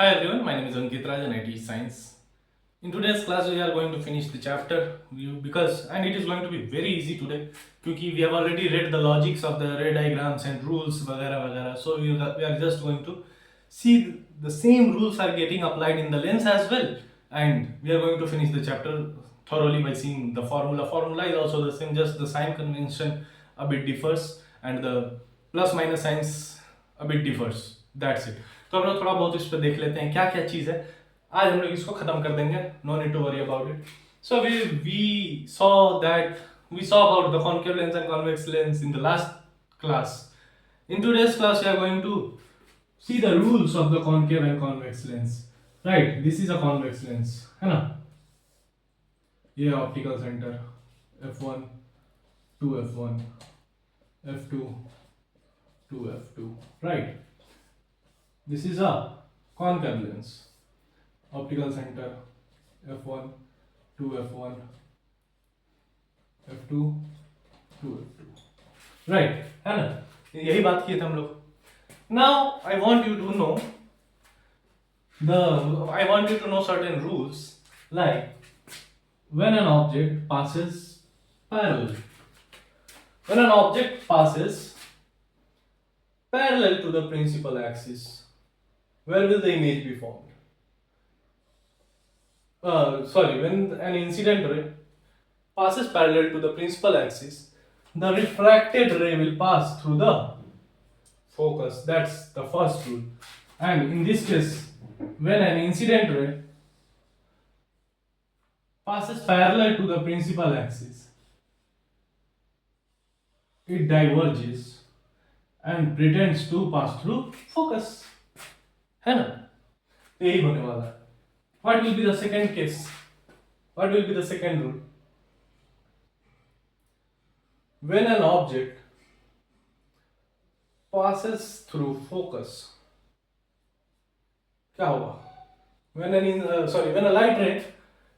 Hi everyone, my name is Ankit Raj and I teach science. In today's class, we are going to finish the chapter and it is going to be very easy today because we have already read the logics of the array diagrams and rules, वगैरह वगैरह. So we are just going to see the same rules are getting applied in the lens as well, and we are going to finish the chapter thoroughly by seeing the formula. Formula is also the same, just the sign convention a bit differs and the plus minus signs a bit differs. That's it. तो हम लोग थोड़ा बहुत इस पर देख लेते हैं क्या क्या चीज है. आज हम लोग इसको खत्म कर देंगे. No need to worry about it. So we saw about the concave lens and convex lens in the last class. In today's class, we are going to see the rules of the concave and convex lens. Right, this is a convex lens, है ना. ये optical centre f1 2 f1 f2 2 f2, right. This is a concave lens. Optical center f1 2 f1 f2 2 f2, right, है ना. यही बात की थे हम लोग. Now I want you to know certain rules, like when an object passes parallel. When an object passes parallel to the principal axis, where will the image be formed? When an incident ray passes parallel to the principal axis, the refracted ray will pass through the focus. That's the first rule. And in this case, when an incident ray passes parallel to the principal axis, it diverges and pretends to pass through focus. है ना. यही होने वाला है. What will be the second case? What will be the second rule? When an object passes through focus, क्या होगा? When a light ray,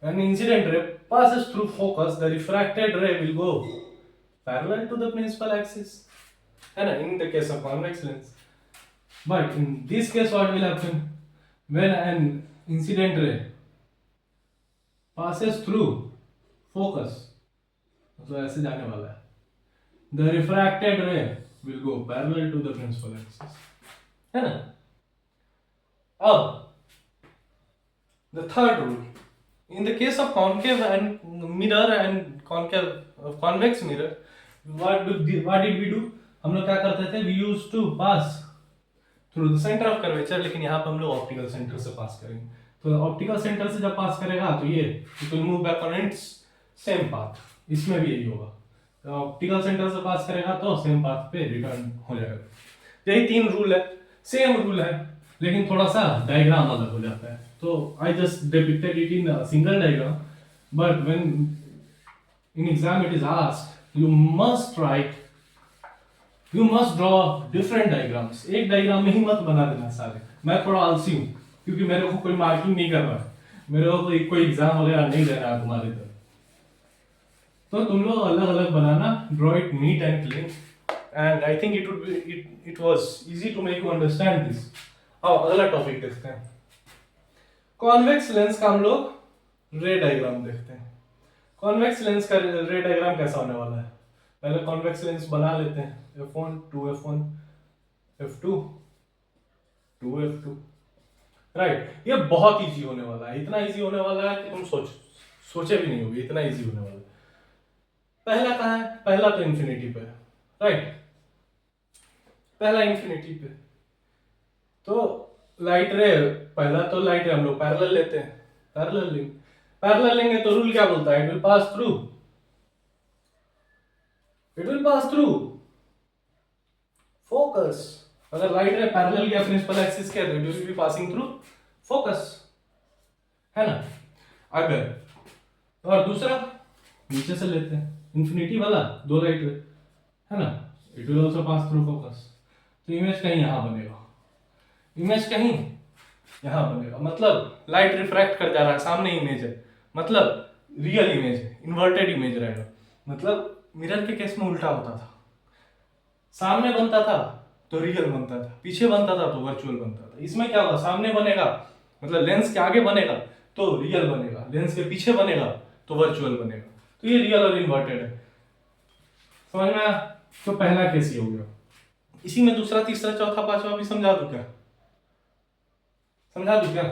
an incident ray passes through focus, the refracted ray will go parallel to the principal axis. है ना, in the case of convex lens. But in this case, what will happen? When an incident ray passes through focus, तो ऐसे जाने वाला है, the refracted ray will go parallel to the principal axis, है ना. अब the third rule, in the case of concave and mirror and convex mirror, what did we do? हम लोग क्या करते थे? We used to pass through the center of curvature, लेकिन यहाँ पे हम लोग ऑप्टिकल सेंटर से पास करेंगे. तो ऑप्टिकल सेंटर से जब पास करेगा तो ये it will move back on its same path. इसमें भी यही होगा. तो ऑप्टिकल सेंटर से पास करेगा तो सेम पाथ पे रिटर्न हो जाएगा. यही तीन रूल है, सेम रूल है, लेकिन थोड़ा सा डायग्राम अलग हो जाता है. तो I just depicted it in a single diagram, but when in exam it is asked, you must draw different diagrams. एक डायग्राम में ही मत बना देना सारे. मैं थोड़ा आलसी हूँ क्योंकि मेरे को कोई मार्किंग नहीं कर रहा है, मेरे को कोई एग्जाम वगैरह नहीं दे रहा है तुम्हारे तरह. तो तुम लोग अलग अलग बनाना, draw it neat and clean, and I think it was easy to make you understand this. अब अगला टॉपिक देखते हैं. कॉन्वेक्स लेंस का हम लोग रे डायग्राम देखते हैं. कॉन्वेक्स लेंस का रे डायग्राम कैसा होने वाला है? पहले कॉन्वेक्स लेंस बना लेते हैं. f1 2 f1 f2 2 f2, right. ये बहुत इजी होने वाला है. इतना इजी होने वाला है कि तुम सोचे भी नहीं होगे, इतना इजी होने वाला है. पहला कहाँ है? पहला तो इंफिनिटी पे है, राइट. पहला इंफिनिटी पे. तो लाइट रे, पहला तो लाइट रे हम लोग पैरेलल लेते हैं. पैरेलल लेंगे तो रूल क्या बोलता है? It will pass through focus. अगर लाइट रे पैरेलल या प्रिंसिपल एक्सिस के तो it will be passing through focus, है ना. अगर और दूसरा नीचे से लेते हैं, इंफिनिटी वाला दो लाइट रे, है ना, it will also pass through focus. तो इमेज कहीं यहां बनेगा, इमेज कहीं यहां बनेगा. मतलब लाइट रिफ्रैक्ट कर जा रहा है, सामने इमेज है, मतलब रियल इमेज है, इन्वर्टेड इमेज रहेगा. मतलब मिरर के केस में उल्टा होता था, सामने बनता था तो रियल बनता था, पीछे बनता था तो वर्चुअल बनता था। इसमें क्या होगा, सामने बनेगा मतलब लेंस के आगे बनेगा तो रियल बनेगा, लेंस के पीछे बनेगा तो वर्चुअल बनेगा। तो ये रियल और इन्वर्टेड है, समझ में आया? तो पहला केस ये हो गया। इसी में दूसरा तीसरा चौथा पांचवा भी समझा दूं क्या? समझा दूं क्या?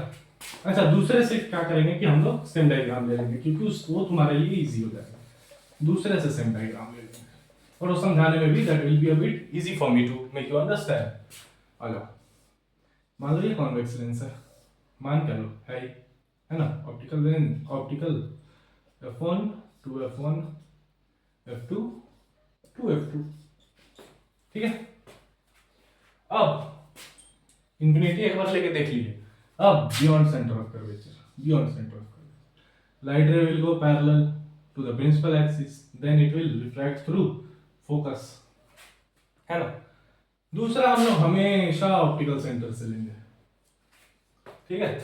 अच्छा, दूसरे से क्या करेंगे कि हम लोग सेम डायग्राम ले लेंगे, क्योंकि वो तुम्हारे लिए इजी हो जाएगा। दूसरे से सेम डायग्राम ले लेंगे और वो समझाने में भी that will be a bit easy for me to make you understand. आ जाओ, मान लो ये कॉन्वेक्स लेंस है, मान क्या लो है ना, optical lens, optical f1 2f1 f2 2f2, ठीक है। अब इंफिनिटी एक बार लेके देख लीजिए। अब beyond centre of curvature, beyond centre of curvature, light ray will go parallel to the principal axis, then it will refract through focus, है ना। दूसरा हम लोग हमेशा ऑप्टिकल सेंटर से लेंगे, ठीक है,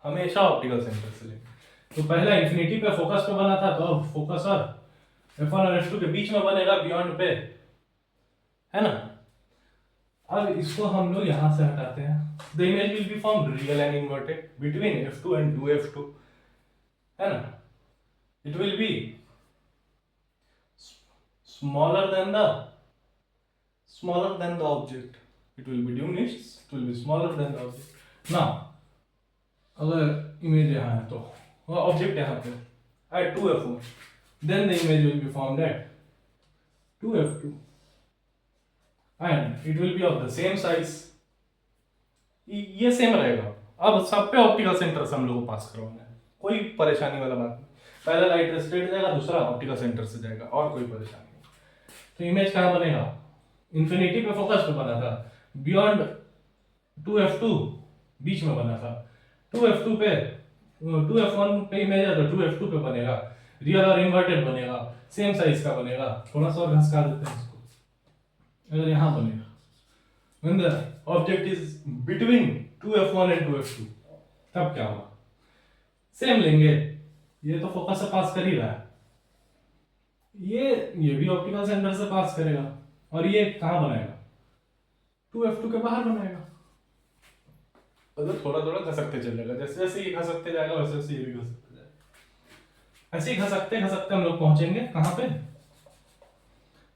हमेशा ऑप्टिकल सेंटर से लेंगे। तो पहला इंफिनिटी पे फोकस पे बना था, तो अब फोकस और f1 और f2 के बीच में बनेगा बियॉन्ड पे, है ना। अब इसको हम लोग यहां से हटाते हैं, the image will be form real and inverted between f2 and 2f2, है ना। It will be smaller than the object, it will be diminished, it will be smaller than the object। now अगर image यहाँ है तो object यहाँ पे at 2f1, then the image will be formed at 2f2 and it will be of the same size। ये same रहेगा। अब सब पे ऑप्टिकल सेंटर से हम लोग को पास करवाना है, कोई परेशानी वाला बात नहीं। पहला लाइट रे स्ट्रेट जाएगा, दूसरा ऑप्टिकल सेंटर से जाएगा, और कोई परेशानी नहीं। तो इमेज कहाँ बनेगा, इंफिनिटी पे फोकस पे बना था, बियॉन्ड 2f2 बीच में बना था, 2f2 पे 2f1 पे इमेज है तो 2f2 पे बनेगा, रियल और इन्वर्टेड बनेगा, सेम साइज का बनेगा। थोड़ा सा और घसका देते हैं इसको, अगर यहाँ बनेगा when the object is between 2f1 and 2f2, तब क्या होगा, सेम लेंगे, ये तो फोकस से पास कर ही रहा है, ये भी ऑप्टिकल सेंटर से पास करेगा, और ये कहाँ बनाएगा, 2f2 के बाहर बनाएगा। मतलब थोड़ा थोड़ा घसकते चलेगा, जैसे जैसे ये घसकते जाएगा वैसे वैसे ये भी घसकते जाएगा। ऐसे ही घसकते घसकते हम लोग पहुंचेंगे कहाँ पे,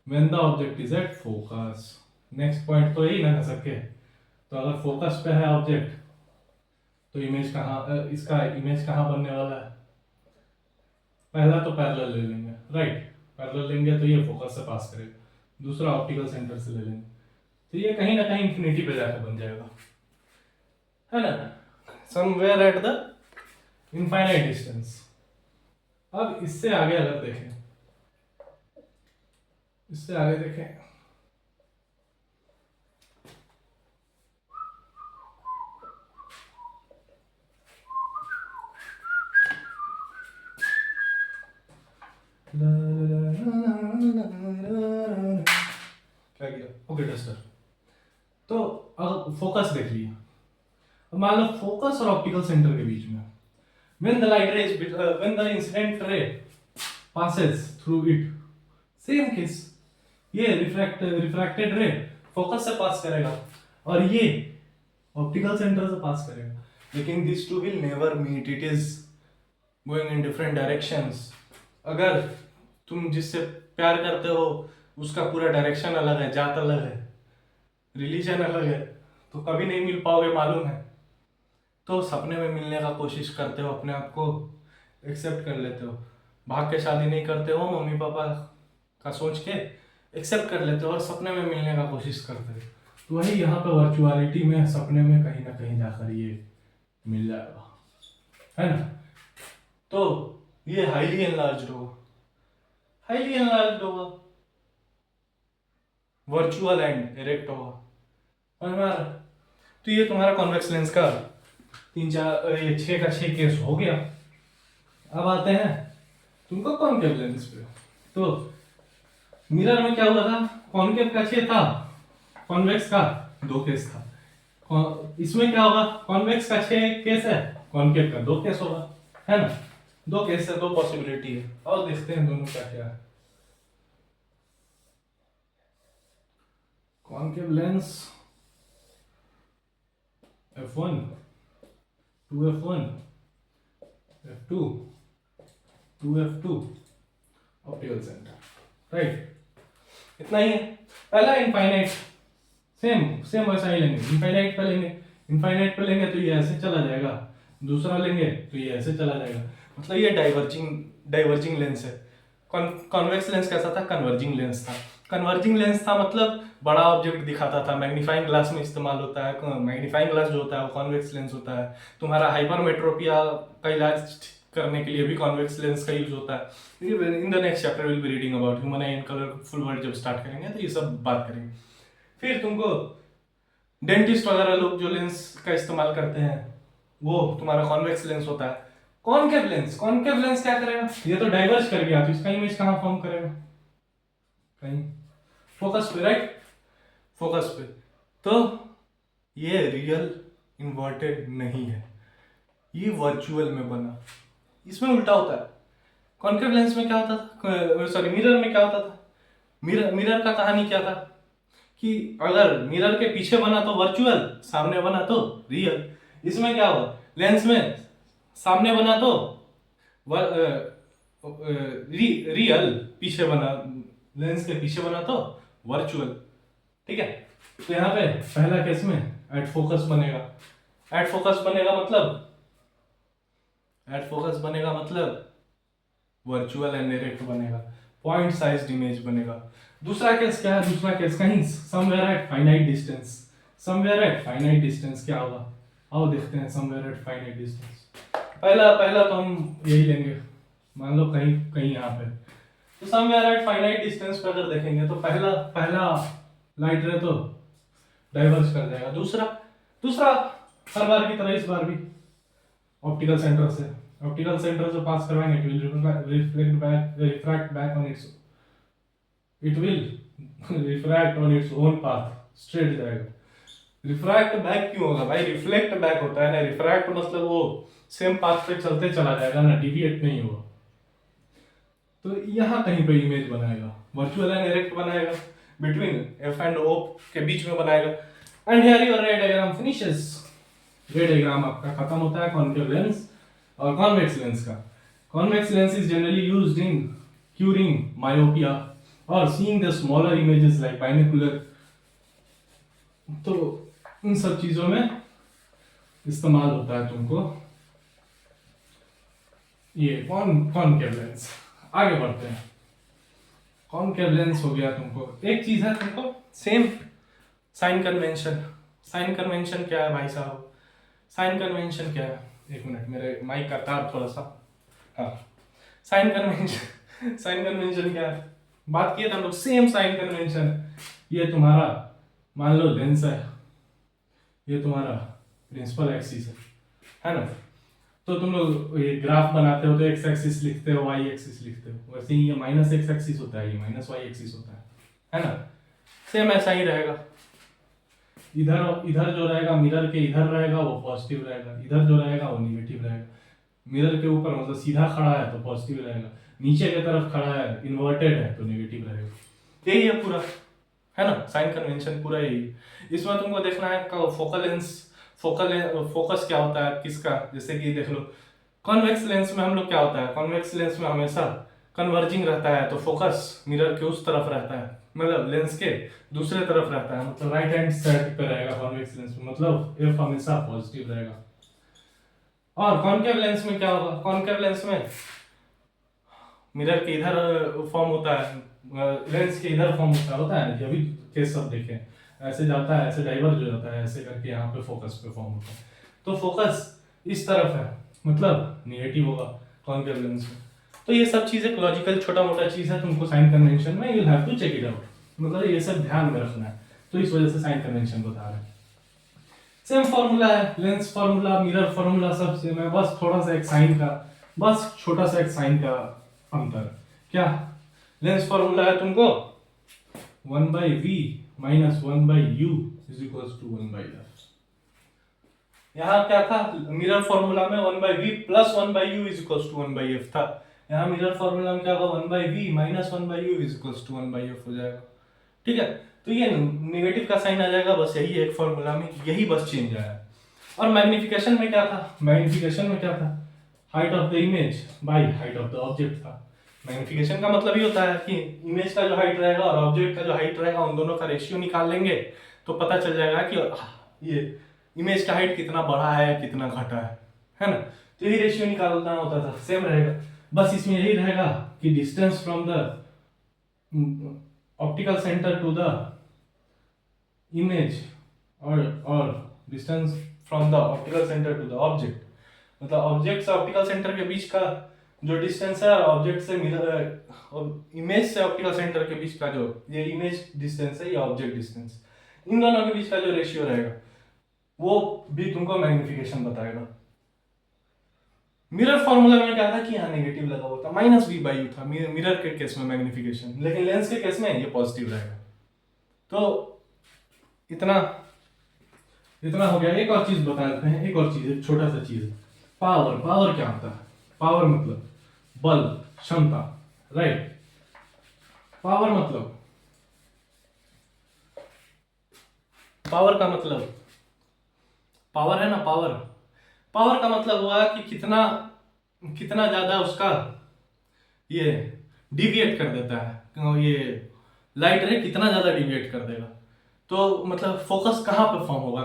when the object is at focus। Next point तो यही ना घसक के, तो अगर फोकस पे है ऑब्जेक्ट तो इमेज कहाँ, इसका इमेज कहाँ बनने वाला है, पहला तो पैरेलल ले लेंगे, राइट, पैरेलल लेंगे तो ये फोकस से पास करेगा, दूसरा ऑप्टिकल सेंटर से ले लेंगे, तो ये कहीं ना कहीं इंफिनिटी पे जाकर बन जाएगा, है ना, somewhere at the infinite distance. अब इससे आगे अगर देखें, इससे आगे देखें, क्या किया, ओके डस्टर। तो अगर फोकस देख लिया, अब मान लो फोकस और ऑप्टिकल सेंटर के बीच में, when the light ray is when the incident ray passes through it, same case, ये रिफ्रैक्टेड रे फोकस से पास करेगा और ये ऑप्टिकल सेंटर से पास करेगा, लेकिन this two will never meet, it is going in different directions. अगर तुम जिससे प्यार करते हो उसका पूरा डायरेक्शन अलग है, जात अलग है, रिलीजन अलग है, तो कभी नहीं मिल पाओगे, मालूम है। तो सपने में मिलने का कोशिश करते हो, अपने आप को एक्सेप्ट कर लेते हो, भाग के शादी नहीं करते हो, मम्मी पापा का सोच के एक्सेप्ट कर लेते हो और सपने में मिलने का कोशिश करते हो। तो वही यहाँ पे वर्चुअलिटी में, सपने में कहीं ना कहीं जाकर ये मिल जाएगा, है ना। तो ये हाईली एनलार्ज्ड होगा, हाईली एनलार्ज्ड होगा, वर्चुअल एंड इरेक्ट होगा, समझ में आ रहा है? तो ये तुम्हारा कॉन्वेक्स लेंस का 6 का 6 केस हो गया। अब आते हैं तुमको कॉनकेव लेंस पे। तो मिरर में क्या हुआ था, कॉनकेव का 6 था, कॉन्वेक्स का 2 केस था। इसमें क्या होगा, कॉन्वेक्स का 6 केस है, कॉनकेव का 2 केस होगा, है ना। 2 केस है, 2 पॉसिबिलिटी है, और देखते हैं दोनों का क्या है। Concave lens f1 2f1 f2 2f2 optical centre, right. इतना ही है। पहला इनफाइनाइट सेम वैसा ही लेंगे, इनफाइनाइट पे लेंगे, इनफाइनाइट पे लेंगे तो ये ऐसे चला जाएगा, दूसरा लेंगे तो ये ऐसे चला जाएगा, मतलब ये डाइवर्जिंग लेंस है। कॉन्वेक्स लेंस कैसा था? कन्वर्जिंग लेंस था। कन्वर्जिंग लेंस था मतलब बड़ा ऑब्जेक्ट दिखाता था, मैग्नीफाइंग ग्लास में इस्तेमाल होता है। मैग्नीफाइंग ग्लास जो होता है वो कॉन्वेक्स लेंस होता है। तुम्हारा हाइपरमेट्रोपिया का इलाज करने के लिए भी कॉन्वेक्स लेंस का यूज होता है। In the next chapter will be reading about human I and colour full word जब स्टार्ट करेंगे तो ये सब बात करेंगे। फिर तुमको डेंटिस्ट वगैरह लोग जो लेंस का इस्तेमाल करते हैं वो तुम्हारा कॉन्वेक्स लेंस होता है। कॉनकेव लेंस क्या करेगा? ये तो डाइवर्ज कर गया तो इसका इमेज कहाँ फॉर्म करेगा? कहीं फोकस पे, राइट, फोकस पे। तो ये रियल इन्वर्टेड नहीं है, ये वर्चुअल में बना। इसमें उल्टा होता है। कॉन्केव लेंस में क्या होता था, सॉरी मिरर में क्या होता था? मिरर का कहानी क्या था कि अगर मिरर के पीछे बना तो वर्चुअल, सामने बना तो रियल। इसमें क्या हुआ? लेंस में सामने बना तो रियल, पीछे बना, लेंस के पीछे बना तो वर्चुअल, ठीक है। तो यहाँ पे पहला केस में एट फोकस बनेगा। एट फोकस बनेगा मतलब वर्चुअल एंड डायरेक्ट बनेगा, पॉइंट साइज्ड इमेज बनेगा। दूसरा केस क्या है? दूसरा केस कहीं somewhere eight finite distance. Somewhere eight finite distance क्या होगा? आओ देखते हैं समवेयर एट फाइनाइट डिस्टेंस। पहला तो हम यही लेंगे, मान लो कहीं यहाँ पे। तो समवेयर एट फाइनाइट डिस्टेंस पे अगर देखेंगे तो पहला लाइट रे तो डाइवर्ज कर जाएगा। दूसरा हर बार की तरह इस बार भी ऑप्टिकल सेंटर से पास करवाएंगे, it will refract on its own path, straight जाएगा। रिफ्रैक्ट बैक क्यों होगा भाई? रिफ्लेक्ट बैक होता है ना, रिफ्रैक्ट मतलब वो सेम पाथ पे चलते चला जाएगा ना, डिविएट नहीं होगा। तो यहाँ कहीं पे इमेज बनाएगा, वर्चुअल एंड डायरेक्ट बनाएगा, बिटवीन एफ एंड ओ के बीच में बनाएगा। And here your ray diagram finishes. Ray diagram आपका खत्म होता है कॉन्केव लेंस और कॉन्वेक्स लेंस का। Convex lens is generally used in curing myopia और seeing the smaller images like binocular. तो इन सब चीजों में इस्तेमाल होता है तुमको ये कॉनकेव लेंस। आगे बढ़ते हैं। कॉनकेव लेंस हो गया तुमको। एक चीज है तुमको सेम साइन कन्वेंशन क्या है भाई साहब? साइन कन्वेंशन क्या है? एक मिनट, मेरे माइक का तार थोड़ा सा, हाँ। साइन कन्वेंशन क्या है? बात किए थे हम लोग, सेम साइन कन्वेंशन। ये तुम्हारा मान लो लेंस है, ये तुम्हारा प्रिंसिपल एक्सिस है ना। तो तुम लोग ये ग्राफ बनाते हो तो एक्स एक्सिस लिखते हो, वाई एक्सिस लिखते हो, वैसे ही ये माइनस एक्स एक्सिस होता है, ये माइनस वाई एक्सिस होता है ना। सेम ऐसा ही रहेगा। इधर जो रहेगा मिरर के इधर रहेगा वो पॉजिटिव रहेगा, इधर जो रहेगा वो निगेटिव रहेगा। मिरर के ऊपर मतलब सीधा खड़ा है तो पॉजिटिव रहेगा, नीचे की तरफ खड़ा है इन्वर्टेड है तो नेगेटिव रहेगा। यही है पूरा, है ना, साइन कन्वेंशन पूरा यही। इसमें तुमको देखना है फोकस क्या होता है किसका। जैसे कि देख लो कॉन्वेक्स लेंस में हम लोग क्या होता है, कॉन्वेक्स लेंस में हमेशा कन्वर्जिंग रहता है, तो फोकस मिरर के उस तरफ रहता है, मतलब लेंस के दूसरे तरफ रहता है, मतलब राइट हैंड साइड पे रहेगा कॉन्वेक्स लेंस में, मतलब एफ हमेशा पॉजिटिव रहेगा। और कॉनकेव लेंस में क्या होगा? कॉनकेव लेंस में मिरर के इधर फॉर्म होता है, लेंस के इधर फॉर्म होता है ना, अभी केस सब देखें, ऐसे जाता है, ऐसे डाइवर्ज हो जाता है, ऐसे करके यहाँ पे फोकस पे फॉर्म होता है। तो फोकस इस तरफ है, मतलब नेगेटिव होगा कॉनकेव लेंस में। तो ये सब चीजें लॉजिकल छोटा मोटा चीज है, तुमको साइन कन्वेंशन में you have to check it out, मतलब ये सब ध्यान में रखना है। तो इस वजह से साइन कन्वेंशन बता रहे हैं। सेम फॉर्मूला है, लेंस फॉर्मूला, मिरर फॉर्मूला सब सेम है, बस थोड़ा सा एक साइन का, बस छोटा सा एक साइन का अंतर। क्या लेंस फॉर्मूला है तुमको 1/v minus 1/u is equals to 1/f। यहाँ क्या था मिरर फॉर्मूला में 1/v plus 1/u is equals to 1/f था। यहाँ मिरर फॉर्मूला में क्या होगा 1/v minus 1/u is equals to 1/f हो जाएगा। ठीक है, तो ये नेगेटिव का साइन आ जाएगा, बस यही एक फॉर्मूला में यही बस चेंज आया। और मैग्निफिकेशन में क्या था, मैग्निफिकेशन में क्या था, height of the image by height of the object था। मैग्निफिकेशन का मतलब ये होता है कि इमेज का जो हाइट रहेगा और ऑब्जेक्ट का जो हाइट रहेगा उन दोनों का रेशियो निकाल लेंगे तो पता चल जाएगा कि ये इमेज का हाइट कितना बढ़ा है कितना घटा है ना। तो यही रेशियो निकालना होता था, सेम रहेगा, बस इसमें यही रहेगा कि distance from the optical centre to the image और distance from the optical centre to the object, मतलब ऑब्जेक्ट से ऑप्टिकल सेंटर के बीच का जो डिस्टेंस है और ऑब्जेक्ट से मिरर इमेज से ऑप्टिकल सेंटर के बीच का जो ये इमेज डिस्टेंस है या ऑब्जेक्ट डिस्टेंस, इन दोनों के बीच का जो रेशियो रहेगा वो भी तुमको मैग्निफिकेशन बताएगा। मिरर फॉर्मूला में क्या था कि यहाँ नेगेटिव लगा हुआ था, माइनस वी बाई यू था मिरर के केस में मैग्निफिकेशन, लेकिन लेंस के केस में ये पॉजिटिव रहेगा। तो इतना इतना हो गया। एक और चीज बता देते हैं, एक और चीज, एक छोटा सा चीज, पावर। पावर क्या होता है, पावर मतलब बल, क्षमता, राइट। पावर मतलब, पावर का मतलब, पावर है ना, पावर, पावर का मतलब हुआ कि कितना कितना ज्यादा उसका ये डिविएट कर देता है, ये लाइट रे कितना ज्यादा डिविएट कर देगा। तो मतलब फोकस कहाँ पे फॉर्म होगा,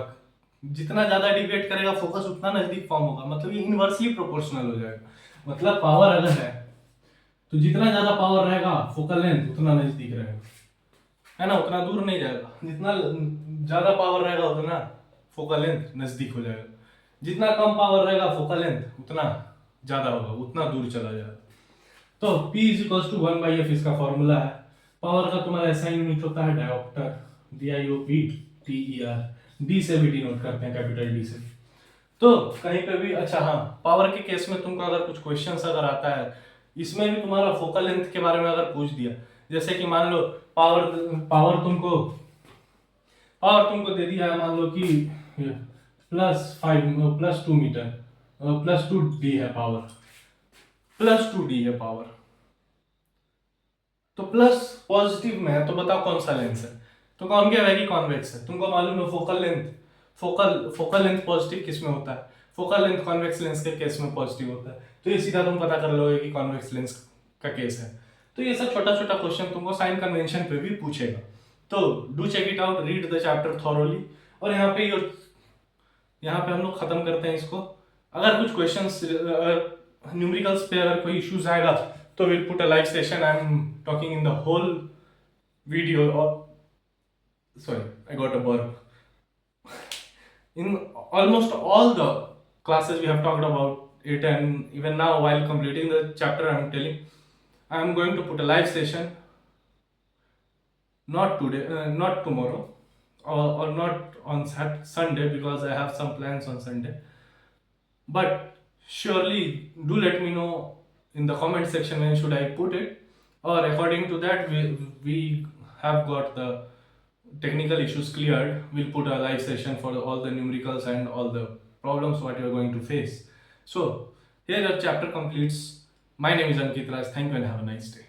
जितना ज्यादा डिविएट करेगा फोकस उतना नजदीक फॉर्म होगा, मतलब ये इनवर्सली प्रोपोर्शनल हो जाएगा। मतलब पावर अगर है तो जितना ज्यादा पावर रहेगा फोकल लेंथ उतना नजदीक रहेगा, है ना, उतना दूर नहीं जाएगा। जितना ज्यादा पावर रहेगा उतना फोकल लेंथ नजदीक हो जाएगा, जितना कम पावर रहेगा फोकल लेंथ उतना ज्यादा होगा, उतना दूर चला जाएगा। तो P is equals to 1/f इसका फॉर्मूला है। पावर का तुम्हारा SI यूनिट होता है डायोप्टर, DIOPTER, डी से भी डिनोट करते हैं, कैपिटल डी से। तो कहीं पे भी, अच्छा हाँ, पावर के केस में तुमको अगर कुछ क्वेश्चंस अगर आता है, इसमें भी तुम्हारा फोकल लेंथ के बारे में अगर पूछ दिया, जैसे कि मान लो पावर पावर तुमको पावर तुमको दे दिया है, मान लो कि +2 मीटर, +2D है पावर, +2D है पावर। तो प्लस पॉजिटिव में है तो बताओ कौन सा लेंस है, तो कॉन्केव है कि कॉन्वेक्स है। तुमको मालूम है फोकल लेंथ पॉजिटिव किस में होता है, फोकल लेंथ कॉन्वेक्स लेंस के केस में पॉजिटिव होता है, तो ये सीधा तुम पता कर लोगे कि कॉन्वेक्स लेंस का केस है। तो ये सब छोटा छोटा क्वेश्चन तुमको साइन कन्वेंशन पे भी पूछेगा, तो do check it out, read the chapter thoroughly. और यहाँ पे हम लोग खत्म करते हैं इसको। अगर कुछ क्वेश्चंस न्यूमेरिकल्स पे अगर कोई इश्यूज आएगा तो we'll put a live session. I'm talking in the whole video. Sorry, I got a burp. In almost all the classes we have talked about it, and even now while completing the chapter, I'm telling I'm going to put a live session. Not today, not tomorrow, or not on Sunday because I have some plans on Sunday. But surely do let me know in the comment section when should I put it, or according to that we have got the technical issues cleared, we'll put a live session for all the numericals and all the problems what you're going to face. So here your chapter completes. My name is Ankit Raj. Thank you and have a nice day.